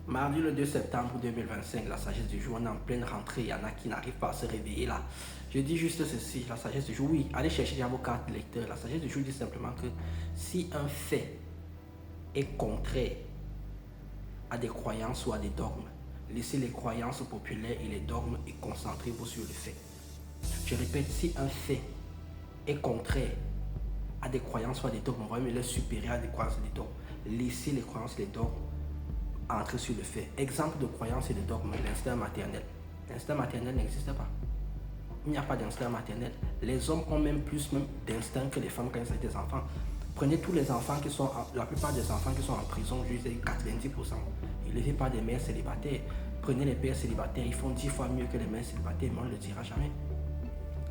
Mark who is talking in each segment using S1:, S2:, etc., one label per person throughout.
S1: Mardi le 2 septembre 2025, la sagesse du jour, on est en pleine rentrée, il y en a qui n'arrivent pas à se réveiller là. Je dis juste ceci, la sagesse du jour, oui, allez chercher vos cartes lecteurs. La sagesse du jour dit simplement que si un fait est contraire à des croyances ou à des dogmes, laissez les croyances populaires et les dogmes et concentrez-vous sur le fait. Je répète, si un fait est contraire à des croyances ou à des dogmes, on va même les supérieur à des croyances et des dogmes, laissez les croyances et les dogmes entrer sur le fait. Exemple de croyance et de dogme, l'instinct maternel. L'instinct maternel n'existe pas. Il n'y a pas d'instinct maternel. Les hommes ont même plus d'instinct que les femmes quand ils sont des enfants. Prenez tous les enfants qui sont, la plupart des enfants qui sont en prison, je dis 90%, élevés par des mères célibataires. Prenez les pères célibataires, ils font 10 fois mieux que les mères célibataires, mais on ne le dira jamais.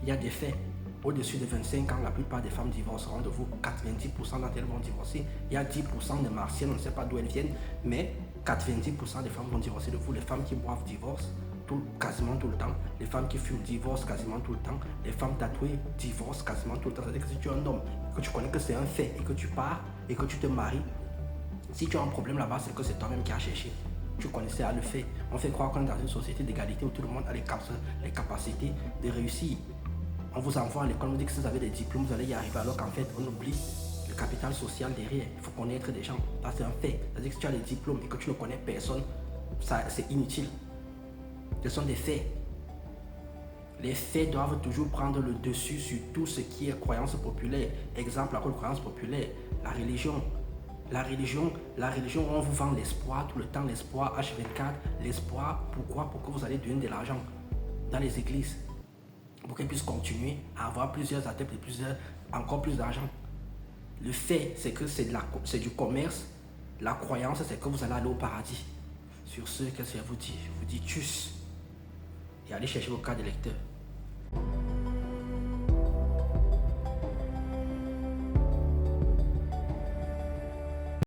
S1: Il y a des faits. Au-dessus de 25 ans, la plupart des femmes divorceront de vous. 90% d'entre elles vont divorcer. Il y a 10% de martiennes, on ne sait pas d'où elles viennent, mais 90% des femmes vont divorcer de vous. Les femmes qui boivent divorcent quasiment tout le temps. Les femmes qui fument divorcent quasiment tout le temps. Les femmes tatouées divorcent quasiment tout le temps. C'est-à-dire que si tu es un homme, que tu connais que c'est un fait et que tu pars et que tu te maries, si tu as un problème là-bas, c'est que c'est toi-même qui as cherché. Tu connaissais à le faire. On fait croire qu'on est dans une société d'égalité où tout le monde a les capacités de réussir. On vous envoie à l'école, on vous dit que si vous avez des diplômes, vous allez y arriver, alors qu'en fait, on oublie le capital social derrière. Il faut connaître des gens. Ça, c'est un fait. C'est-à-dire que si tu as des diplômes et que tu ne connais personne, c'est inutile. Ce sont des faits. Les faits doivent toujours prendre le dessus sur tout ce qui est croyance populaire. Exemple, la croyance populaire, la religion. La religion, on vous vend l'espoir tout le temps, l'espoir H24, l'espoir, pourquoi? Pour que vous allez donner de l'argent dans les églises. Pour qu'elles puissent continuer à avoir plusieurs adeptes et encore plus d'argent. Le fait, c'est que c'est du commerce. La croyance, c'est que vous allez aller au paradis. Sur ce, qu'est-ce que je vous dis? Je vous dis tchuss. Et allez chercher vos cartes de lecteur.